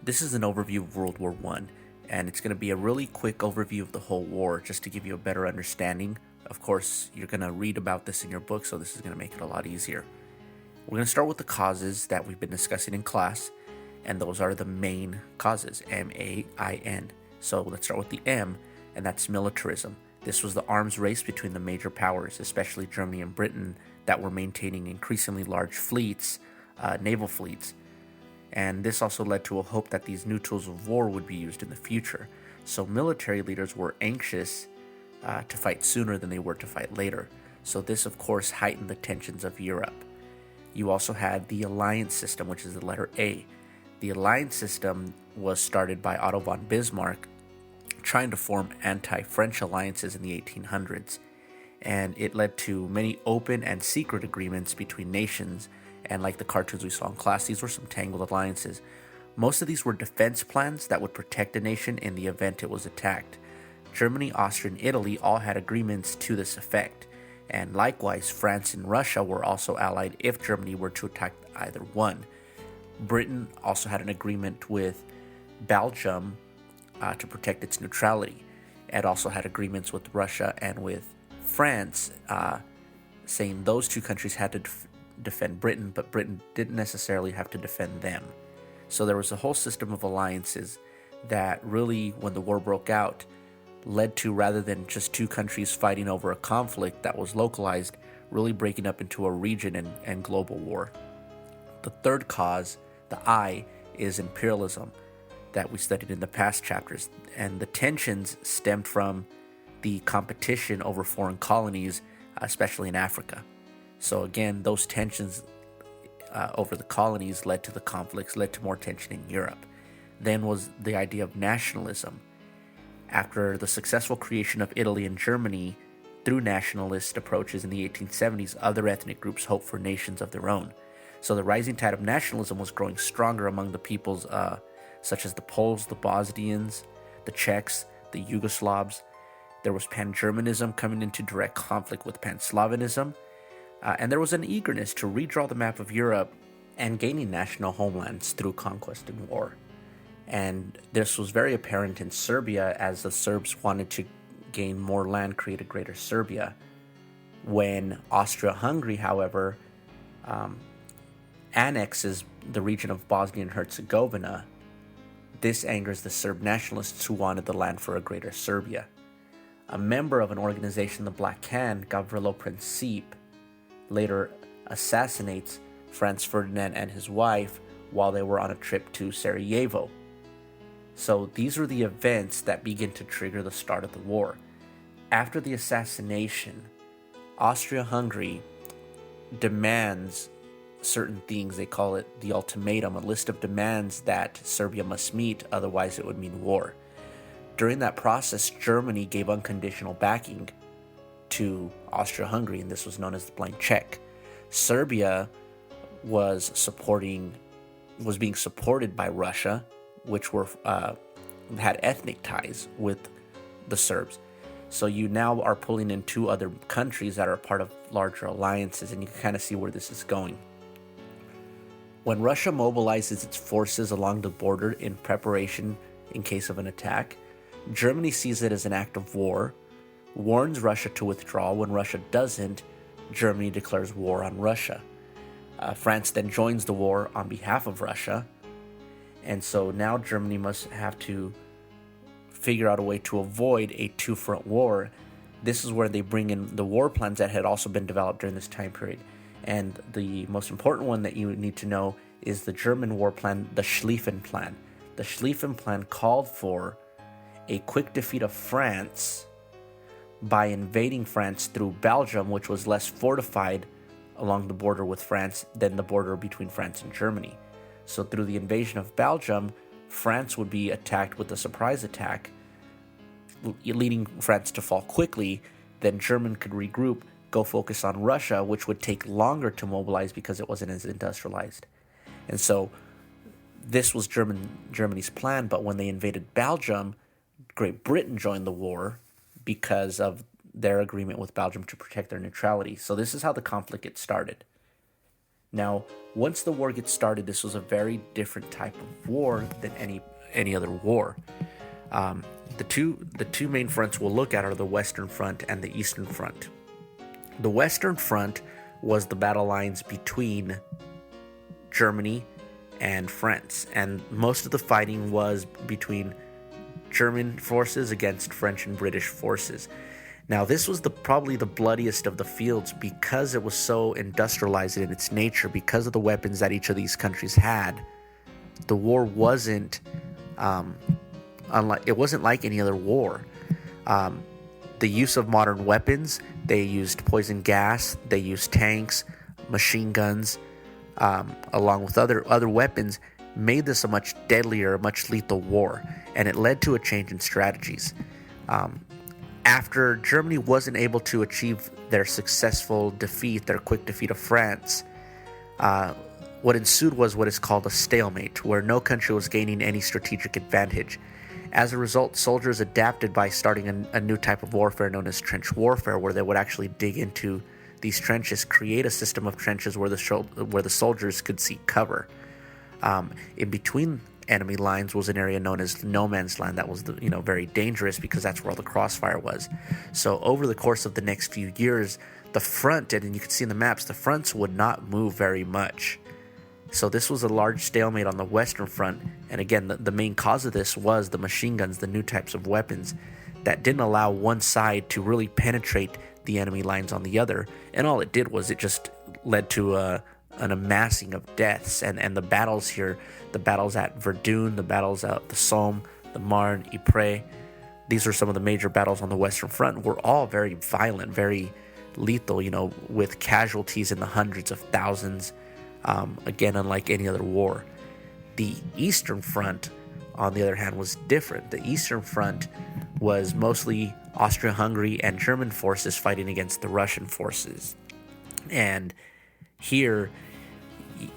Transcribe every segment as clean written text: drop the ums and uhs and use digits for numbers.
This is an overview of World War One, and it's going to be a really quick overview of the whole war just to give you a better understanding. Of course, you're going to read about this in your book, so this is going to make it a lot easier. We're going to start with the causes that we've been discussing in class, and those are the main causes, M-A-I-N. So let's start with the M, and that's militarism. This was the arms race between the major powers, especially Germany and Britain, that were maintaining increasingly large fleets, naval fleets. And this also led to a hope that these new tools of war would be used in the future. So military leaders were anxious to fight sooner than they were to fight later. So this, of course, heightened the tensions of Europe. You also had the alliance system, which is the letter A. The alliance system was started by Otto von Bismarck, trying to form anti-French alliances in the 1800s. And it led to many open and secret agreements between nations. And like the cartoons we saw in class, these were some tangled alliances. Most of these were defense plans that would protect a nation in the event it was attacked. Germany, Austria, and Italy all had agreements to this effect. And likewise, France and Russia were also allied if Germany were to attack either one. Britain also had an agreement with Belgium to protect its neutrality. It also had agreements with Russia and with France, saying those two countries had to defend Britain, but Britain didn't necessarily have to defend them. So there was a whole system of alliances that really, when the war broke out, led to, rather than just two countries fighting over a conflict that was localized, really breaking up into a region and global war. The third cause, the I, is imperialism that we studied in the past chapters, and the tensions stemmed from the competition over foreign colonies, especially in Africa. So again, those tensions over the colonies led to the conflicts, led to more tension in Europe. Then was the idea of nationalism. After the successful creation of Italy and Germany through nationalist approaches in the 1870s, other ethnic groups hoped for nations of their own. So the rising tide of nationalism was growing stronger among the peoples such as the Poles, the Bosnians, the Czechs, the Yugoslavs. There was Pan-Germanism coming into direct conflict with Pan-Slavism. And there was an eagerness to redraw the map of Europe and gaining national homelands through conquest and war. And this was very apparent in Serbia, as the Serbs wanted to gain more land, create a greater Serbia. When Austria-Hungary, however, annexes the region of Bosnia and Herzegovina, this angers the Serb nationalists who wanted the land for a greater Serbia. A member of an organization, the Black Hand, Gavrilo Princip, later assassinates Franz Ferdinand and his wife while they were on a trip to Sarajevo. So these are the events that begin to trigger the start of the war. After the assassination, Austria-Hungary demands certain things. They call it the ultimatum, a list of demands that Serbia must meet, otherwise it would mean war. During that process, Germany gave unconditional backing to Austria-Hungary, and this was known as the blank check. Serbia was being supported by Russia, which had ethnic ties with the Serbs. So you now are pulling in two other countries that are part of larger alliances, and you can kind of see where this is going. When Russia mobilizes its forces along the border in preparation in case of an attack, Germany sees it as an act of war, warns Russia to withdraw. When Russia doesn't, Germany declares war on Russia. France then joins the war on behalf of Russia, and so now Germany must have to figure out a way to avoid a two-front war. This is where they bring in the war plans that had also been developed during this time period. And the most important one that you need to know is the German war plan, the Schlieffen Plan. The Schlieffen Plan called for a quick defeat of France by invading France through Belgium, which was less fortified along the border with France than the border between France and Germany. So through the invasion of Belgium, France would be attacked with a surprise attack, leading France to fall quickly. Then Germany could regroup, go focus on Russia, which would take longer to mobilize because it wasn't as industrialized. And so this was Germany's plan, but when they invaded Belgium, Great Britain joined the war because of their agreement with Belgium to protect their neutrality. So this is how the conflict gets started. Now, once the war gets started, this was a very different type of war than any other war. The two main fronts we'll look at are the Western Front and the Eastern Front. The Western Front was the battle lines between Germany and France, and most of the fighting was between German forces against French and British forces. Now, this was probably the bloodiest of the fields because it was so industrialized in its nature, because of the weapons that each of these countries had. The war wasn't like any other war. The use of modern weapons, they used poison gas, they used tanks, machine guns, along with other weapons, made this a much deadlier, much lethal war, and it led to a change in strategies. After Germany wasn't able to achieve their successful defeat, their quick defeat of France, what ensued was what is called a stalemate, where no country was gaining any strategic advantage. As a result, soldiers adapted by starting a new type of warfare known as trench warfare, where they would actually dig into these trenches, create a system of trenches where the soldiers could seek cover. In between enemy lines was an area known as no man's land that was very dangerous because that's where all the crossfire was. So over the course of the next few years, the front, and you can see in the maps, the fronts would not move very much. So this was a large stalemate on the Western Front, and again, the main cause of this was the machine guns, the new types of weapons that didn't allow one side to really penetrate the enemy lines on the other, and all it did was it just led to an amassing of deaths. And the battles here, the battles at Verdun, the battles at the Somme, the Marne, Ypres, these are some of the major battles on the Western Front, were all very violent, very lethal, with casualties in the hundreds of thousands. Again, unlike any other war. The Eastern Front, on the other hand, was different. The Eastern Front was mostly Austria-Hungary and German forces fighting against the Russian forces. And here,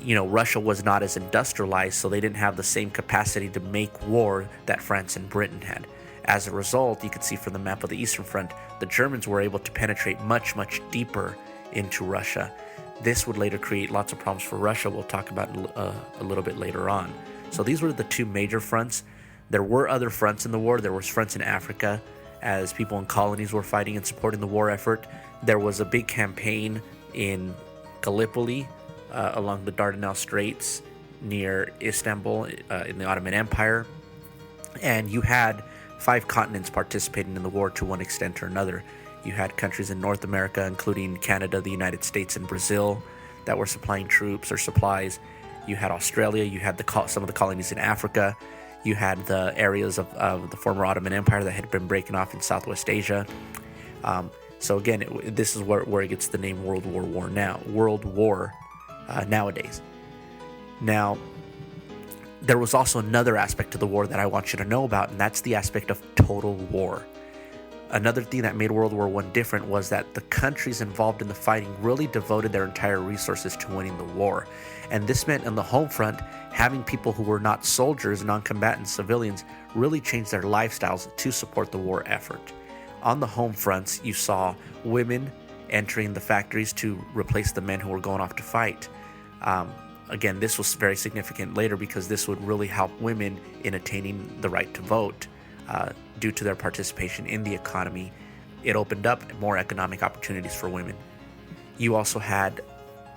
Russia was not as industrialized, so they didn't have the same capacity to make war that France and Britain had. As a result, you can see from the map of the Eastern Front, the Germans were able to penetrate much, much deeper into Russia. This would later create lots of problems for Russia. We'll talk about a little bit later on. So these were the two major fronts. There were other fronts in the war. There was fronts in Africa as people in colonies were fighting and supporting the war effort. There was a big campaign in Gallipoli along the Dardanelles Straits near Istanbul in the Ottoman Empire. And you had 5 continents participating in the war to one extent or another. You had countries in North America, including Canada, the United States, and Brazil, that were supplying troops or supplies. You had Australia. You had some of the colonies in Africa. You had the areas of the former Ottoman Empire that had been breaking off in Southwest Asia. So again, this is where it gets the name World War nowadays. Now, there was also another aspect to the war that I want you to know about, and that's the aspect of total war. Another thing that made World War I different was that the countries involved in the fighting really devoted their entire resources to winning the war. And this meant on the home front, having people who were not soldiers, non-combatant civilians, really change their lifestyles to support the war effort. On the home fronts, you saw women entering the factories to replace the men who were going off to fight. Again, this was very significant later because this would really help women in attaining the right to vote. Due to their participation in the economy, it opened up more economic opportunities for women. You also had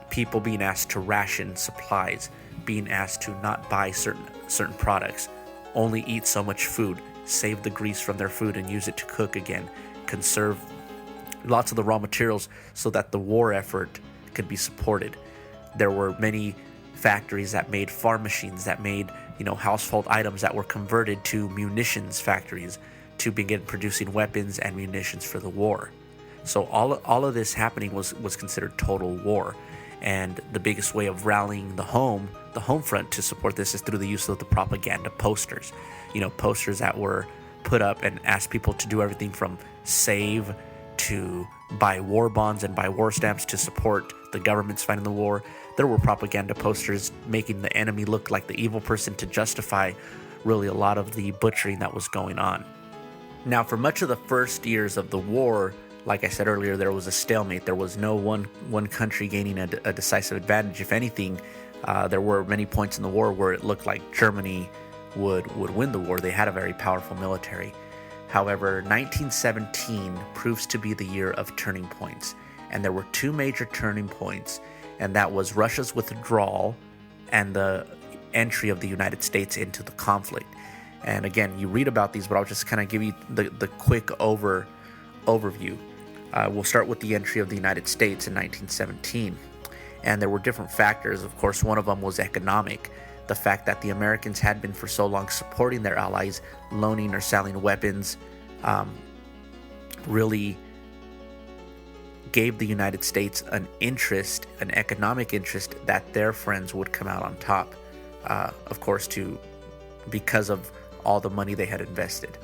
people being asked to ration supplies, being asked to not buy certain products, only eat so much food, save the grease from their food and use it to cook again, conserve lots of the raw materials so that the war effort could be supported. There were many factories that made farm machines, that made household items that were converted to munitions factories to begin producing weapons and munitions for the war. So all of this happening was considered total war. And the biggest way of rallying the home front to support this is through the use of the propaganda posters. Posters that were put up and asked people to do everything from save to buy war bonds and buy war stamps to support the governments fighting the war. There were propaganda posters making the enemy look like the evil person to justify really a lot of the butchering that was going on. Now, for much of the first years of the war, Like I said earlier, there was a stalemate. There was no one country gaining a decisive advantage. If anything, there were many points in the war where it looked like Germany would win the war. They had a very powerful military. However, 1917 proves to be the year of turning points. And there were two major turning points, and that was Russia's withdrawal and the entry of the United States into the conflict. And again, you read about these, but I'll just kind of give you the quick overview. We'll start with the entry of the United States in 1917. And there were different factors. Of course, one of them was economic. The fact that the Americans had been for so long supporting their allies, loaning or selling weapons, really gave the United States an economic interest that their friends would come out on top, of course, because of all the money they had invested.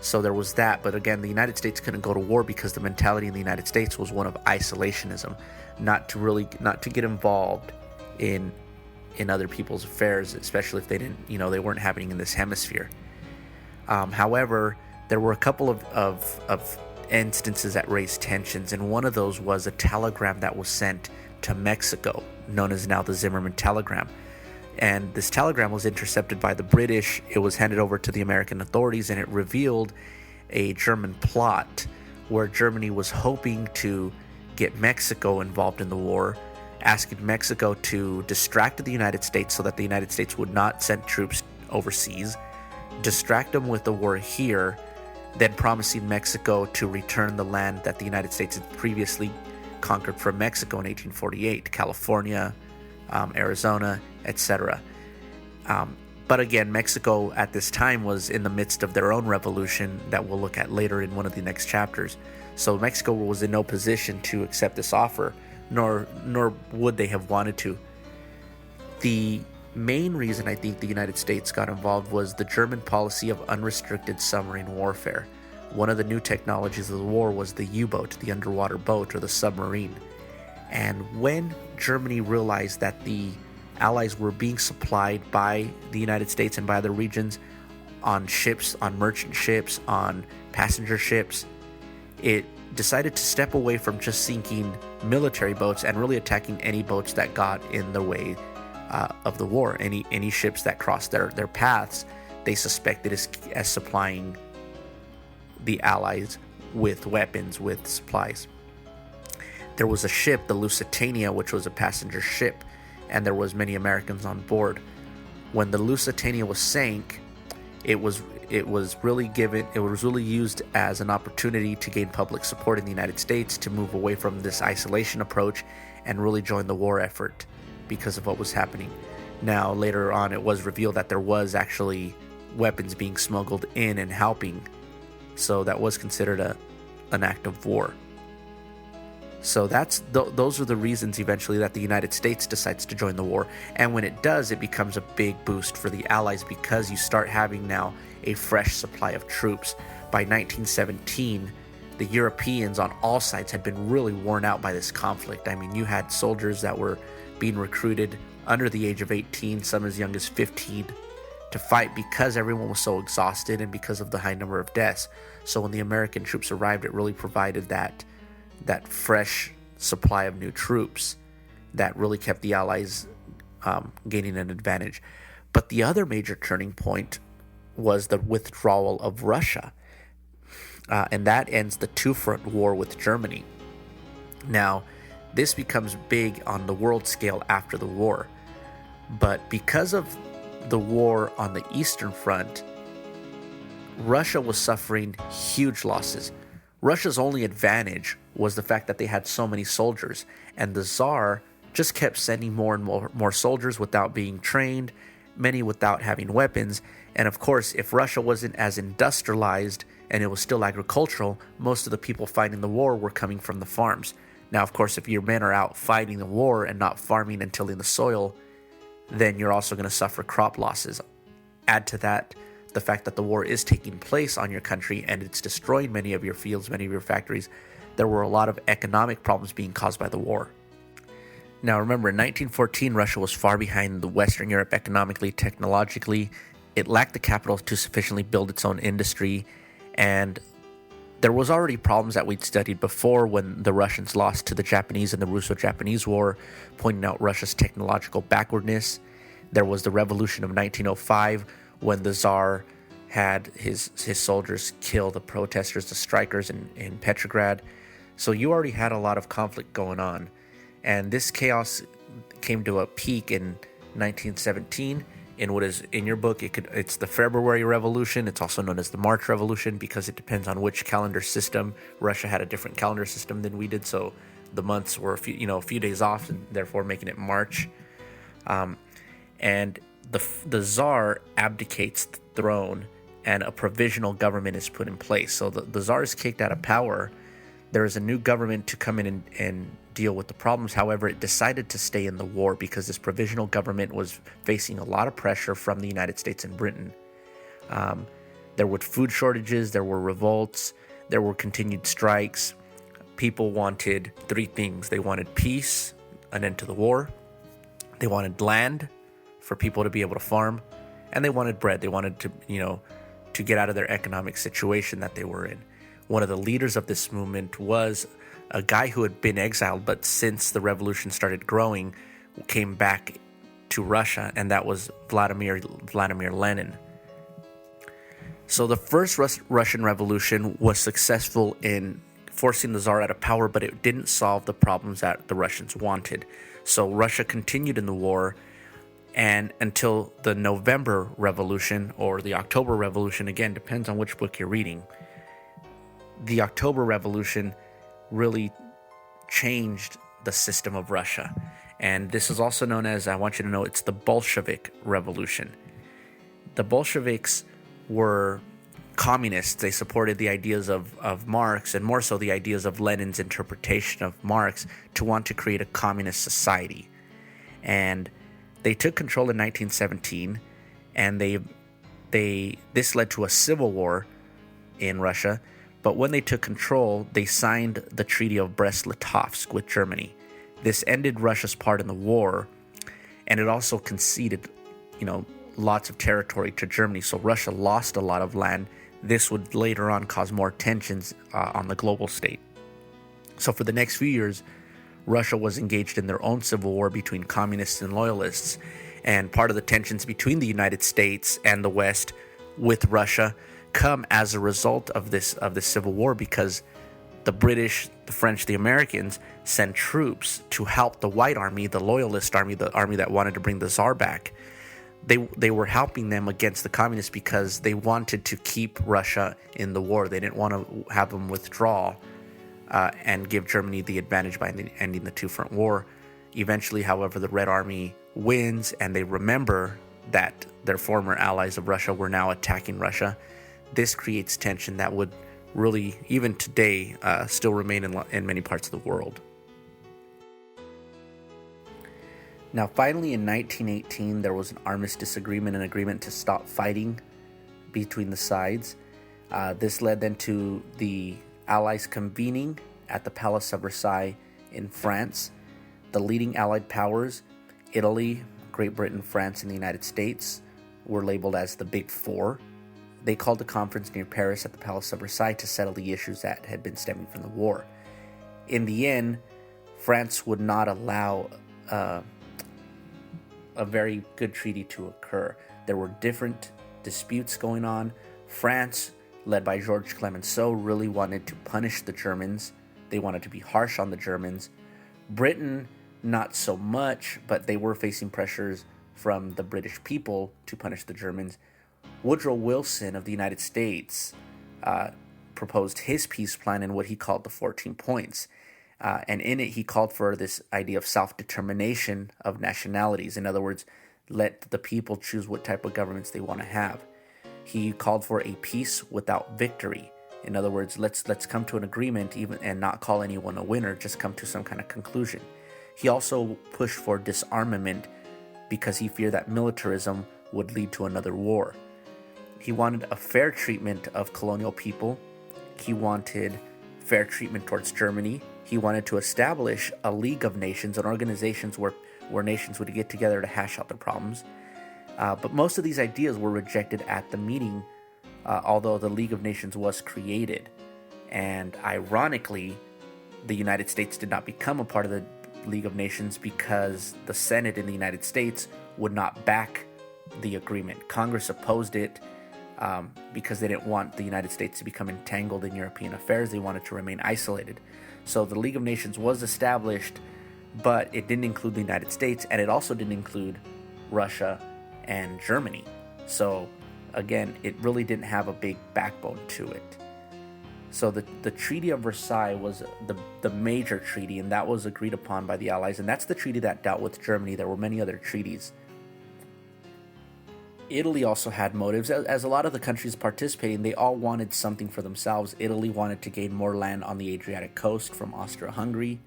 So there was that, but again, the United States couldn't go to war because the mentality in the United States was one of isolationism, not to get involved in other people's affairs, especially if they weren't happening in this hemisphere. However, there were a couple of instances that raised tensions, and one of those was a telegram that was sent to Mexico, known as now the Zimmerman Telegram. And this telegram was intercepted by the British. It was handed over to the American authorities, and it revealed a German plot where Germany was hoping to get Mexico involved in the war, asking Mexico to distract the United States so that the United States would not send troops overseas, distract them with the war here, then promising Mexico to return the land that the United States had previously conquered from Mexico in 1848, California, Arizona, etc. But again, Mexico at this time was in the midst of their own revolution that we'll look at later in one of the next chapters. So Mexico was in no position to accept this offer, nor would they have wanted to. The main reason I think the United States got involved was the German policy of unrestricted submarine warfare. One of the new technologies of the war was the U-boat, the underwater boat, or the submarine. And when Germany realized that the Allies were being supplied by the United States and by other regions on ships, on merchant ships, on passenger ships, it decided to step away from just sinking military boats and really attacking any boats that got in the way of the war. Any ships that crossed their paths, they suspected as supplying the Allies with weapons, with supplies. There was a ship, the Lusitania, which was a passenger ship, and there was many Americans on board. When the Lusitania was sank, it was really used as an opportunity to gain public support in the United States, to move away from this isolation approach and really join the war effort because of what was happening. Now, later on, it was revealed that there was actually weapons being smuggled in and helping, so that was considered an act of war. So those are the reasons eventually that the United States decides to join the war. And when it does, it becomes a big boost for the Allies because you start having now a fresh supply of troops. By 1917, the Europeans on all sides had been really worn out by this conflict. I mean, you had soldiers that were being recruited under the age of 18, some as young as 15, to fight because everyone was so exhausted and because of the high number of deaths. So when the American troops arrived, it really provided that fresh supply of new troops that really kept the Allies gaining an advantage. But the other major turning point was the withdrawal of Russia, and that ends the two-front war with Germany. Now, this becomes big on the world scale after the war, but because of the war on the Eastern Front, Russia was suffering huge losses. Russia's only advantage was the fact that they had so many soldiers, and the Tsar just kept sending more and more soldiers without being trained, many without having weapons. And of course, if Russia wasn't as industrialized and it was still agricultural, most of the people fighting the war were coming from the farms. Now, of course, if your men are out fighting the war and not farming and tilling the soil, then you're also going to suffer crop losses. Add to that the fact that the war is taking place on your country and it's destroying many of your fields, many of your factories. There were a lot of economic problems being caused by the war. Now remember, in 1914, Russia was far behind the Western Europe economically, technologically. It lacked the capital to sufficiently build its own industry, and There was already problems that we'd studied before when the Russians lost to the Japanese in the Russo-Japanese War, pointing out Russia's technological backwardness. There was the revolution of 1905 when the Tsar had his soldiers kill the protesters, the strikers in Petrograd. So you already had a lot of conflict going on. And this chaos came to a peak in 1917 in what is in your book. It's the February Revolution. It's also known as the March Revolution because it depends on which calendar system. Russia had a different calendar system than we did, so the months were a few days off, and therefore making it March. And the Tsar abdicates the throne, and a provisional government is put in place. So the Tsar is kicked out of power. There is a new government to come in and deal with the problems. However, it decided to stay in the war because this provisional government was facing a lot of pressure from the United States and Britain. There were food shortages, there were revolts, there were continued strikes. People wanted three things. They wanted peace, an end to the war. They wanted land for people to be able to farm, and they wanted bread. They wanted to get out of their economic situation that they were in. One of the leaders of this movement was a guy who had been exiled, but since the revolution started growing, came back to Russia, and that was Vladimir Lenin. So the first Russian Revolution was successful in forcing the Tsar out of power, but it didn't solve the problems that the Russians wanted. So Russia continued in the war, and until the November Revolution or the October Revolution, again, depends on which book you're reading. The October Revolution really changed the system of Russia. And this is also known as, I want you to know, it's the Bolshevik Revolution. The Bolsheviks were communists. They supported the ideas of Marx, and more so the ideas of Lenin's interpretation of Marx, to want to create a communist society. And they took control in 1917, and this led to a civil war in Russia. But when they took control, they signed the Treaty of Brest-Litovsk with Germany. This ended Russia's part in the war, and it also conceded, lots of territory to Germany. So Russia lost a lot of land. This would later on cause more tensions on the global state. So for the next few years, Russia was engaged in their own civil war between communists and loyalists. And part of the tensions between the United States and the West with Russia come as a result of this civil war, because the British, the French, the Americans sent troops to help the White Army, the Loyalist Army, the army that wanted to bring the Tsar back. They were helping them against the communists because they wanted to keep Russia in the war. They didn't want to have them withdraw and give Germany the advantage by ending the two-front war. Eventually, however, the Red Army wins, and they remember that their former allies of Russia were now attacking Russia. This creates tension that would really, even today, still remain in many parts of the world. Now, finally, in 1918, there was an armistice agreement, an agreement to stop fighting between the sides. This led then to the Allies convening at the Palace of Versailles in France. The leading Allied powers, Italy, Great Britain, France, and the United States, were labeled as the Big Four. They called a conference near Paris at the Palace of Versailles to settle the issues that had been stemming from the war. In the end, France would not allow a very good treaty to occur. There were different disputes going on. France, led by Georges Clemenceau, really wanted to punish the Germans. They wanted to be harsh on the Germans. Britain, not so much, but they were facing pressures from the British people to punish the Germans. Woodrow Wilson of the United States proposed his peace plan in what he called the 14 points. And in it, he called for this idea of self-determination of nationalities. In other words, let the people choose what type of governments they want to have. He called for a peace without victory. In other words, let's come to an agreement and not call anyone a winner, just come to some kind of conclusion. He also pushed for disarmament because he feared that militarism would lead to another war. He wanted a fair treatment of colonial people. He wanted fair treatment towards Germany. He wanted to establish a League of Nations, an organization where nations would get together to hash out their problems. But most of these ideas were rejected at the meeting, although the League of Nations was created. And ironically, the United States did not become a part of the League of Nations because the Senate in the United States would not back the agreement. Congress opposed it because they didn't want the United States to become entangled in European affairs. They wanted to remain isolated. So the League of Nations was established, but it didn't include the United States, and it also didn't include Russia and Germany. So again, it really didn't have a big backbone to it. So the Treaty of Versailles was the major treaty, and that was agreed upon by the Allies, and that's the treaty that dealt with Germany. There were many other treaties. Italy also had motives. As a lot of the countries participating, they all wanted something for themselves. Italy wanted to gain more land on the Adriatic coast from Austria-Hungary.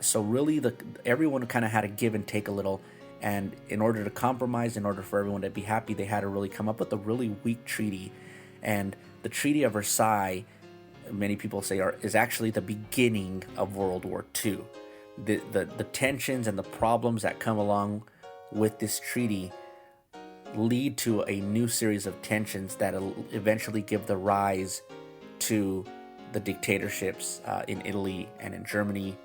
So really, everyone kind of had to give and take a little, and in order to compromise, in order for everyone to be happy, they had to really come up with a really weak treaty. And the Treaty of Versailles, many people say, is actually the beginning of World War II. The tensions and the problems that come along with this treaty lead to a new series of tensions that will eventually give the rise to the dictatorships in Italy and in Germany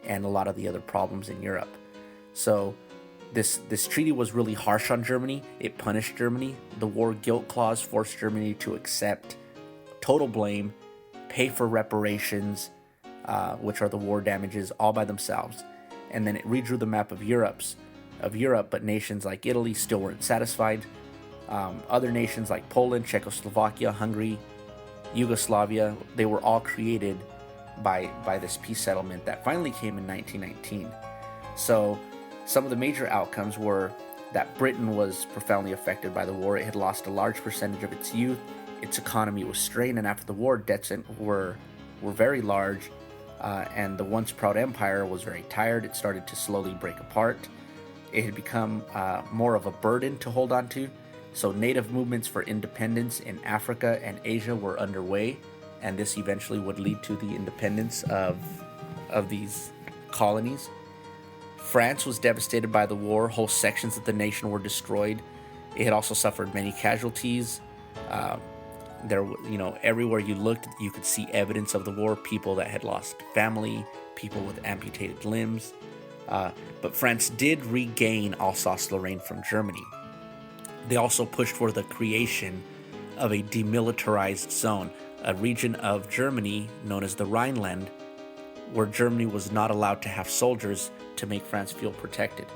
and a lot of the other problems in Europe. So this treaty was really harsh on Germany. It punished Germany. The war guilt clause forced Germany to accept total blame, pay for reparations, which are the war damages, all by themselves. And then it redrew the map of Europe, but nations like Italy still weren't satisfied. Other nations like Poland, Czechoslovakia, Hungary, Yugoslavia, they were all created by this peace settlement that finally came in 1919. So some of the major outcomes were that Britain was profoundly affected by the war. It had lost a large percentage of its youth. Its economy was strained, and after the war, debts were very large, and the once proud empire was very tired. It started to slowly break apart. It had become more of a burden to hold on to. So native movements for independence in Africa and Asia were underway, and this eventually would lead to the independence of these colonies. France was devastated by the war. Whole sections of the nation were destroyed. It had also suffered many casualties. Everywhere you looked, you could see evidence of the war. People that had lost family, people with amputated limbs. But France did regain Alsace-Lorraine from Germany. They also pushed for the creation of a demilitarized zone, a region of Germany known as the Rhineland, where Germany was not allowed to have soldiers to make France feel protected.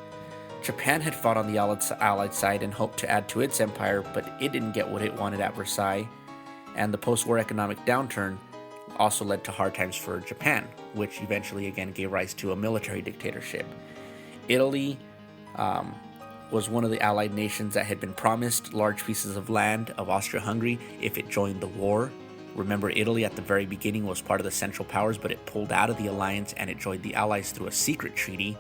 Japan had fought on the Allied side and hoped to add to its empire, but it didn't get what it wanted at Versailles, and the post-war economic downturn also led to hard times for Japan, which eventually again gave rise to a military dictatorship. Italy was one of the Allied nations that had been promised large pieces of land of Austria-Hungary if it joined the war. Remember, Italy at the very beginning was part of the Central Powers, but it pulled out of the alliance and it joined the Allies through a secret treaty.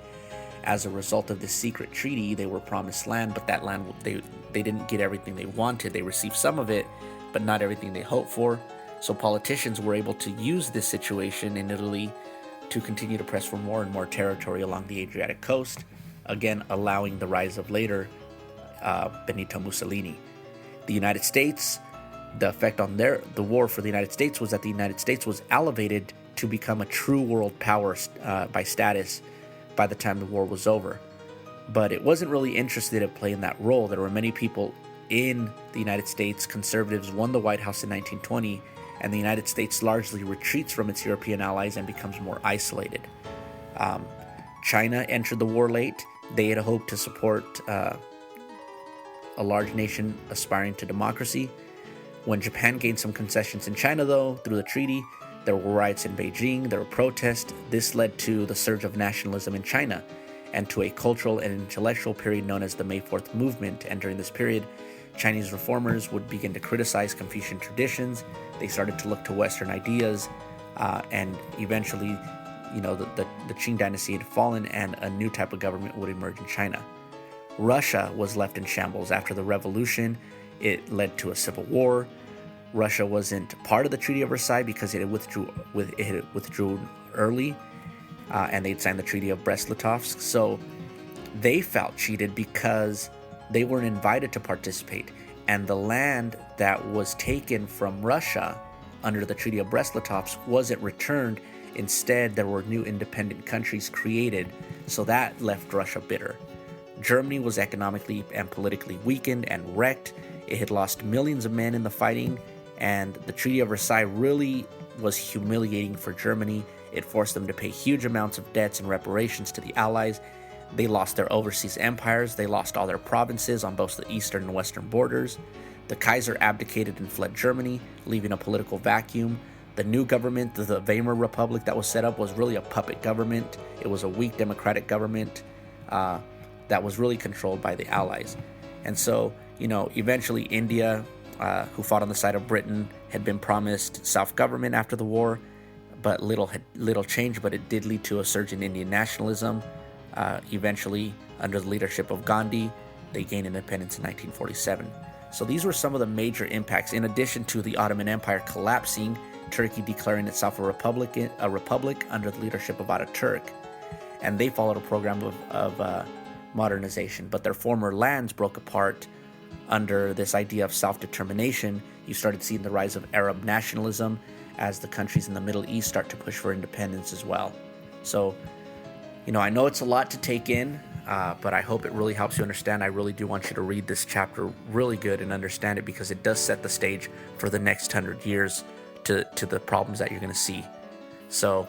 As a result of this secret treaty, they were promised land, but that land, they didn't get everything they wanted. They received some of it, but not everything they hoped for. So politicians were able to use this situation in Italy to continue to press for more and more territory along the Adriatic coast, again allowing the rise of later Benito Mussolini. The United States, the effect on the war for the United States was that the United States was elevated to become a true world power by status by the time the war was over. But it wasn't really interested in playing that role. There were many people in the United States. Conservatives won the White House in 1920, and the United States largely retreats from its European allies and becomes more isolated. China entered the war late. They had hoped to support a large nation aspiring to democracy. When Japan gained some concessions in China, though, through the treaty, there were riots in Beijing, there were protests. This led to the surge of nationalism in China and to a cultural and intellectual period known as the May 4th movement. And during this period, Chinese reformers would begin to criticize Confucian traditions. They started to look to Western ideas, and eventually, the Qing dynasty had fallen and a new type of government would emerge in China. Russia was left in shambles after the revolution. It led to a civil war. Russia wasn't part of the Treaty of Versailles because it withdrew early, and they'd signed the Treaty of Brest-Litovsk. So they felt cheated because they weren't invited to participate. And the land that was taken from Russia under the Treaty of Brest-Litovsk wasn't returned. Instead, there were new independent countries created, so that left Russia bitter. Germany was economically and politically weakened and wrecked. It had lost millions of men in the fighting, and the Treaty of Versailles really was humiliating for Germany. It forced them to pay huge amounts of debts and reparations to the Allies. They lost their overseas empires. They lost all their provinces on both the eastern and western borders. The Kaiser abdicated and fled Germany, leaving a political vacuum. The new government, the Weimar Republic that was set up, was really a puppet government. It was a weak democratic government that was really controlled by the Allies. And so, eventually India, who fought on the side of Britain, had been promised self-government after the war, but little changed, but it did lead to a surge in Indian nationalism. Eventually, under the leadership of Gandhi, they gained independence in 1947. So these were some of the major impacts. In addition to the Ottoman Empire collapsing, Turkey declaring itself a republic under the leadership of Ataturk, and they followed a program of modernization. But their former lands broke apart under this idea of self-determination. You started seeing the rise of Arab nationalism as the countries in the Middle East start to push for independence as well. So, I know it's a lot to take in, but I hope it really helps you understand. I really do want you to read this chapter really good and understand it, because it does set the stage for the next 100 years to the problems that you're going to see. So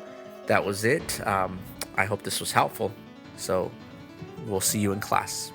that was it. I hope this was helpful. So we'll see you in class.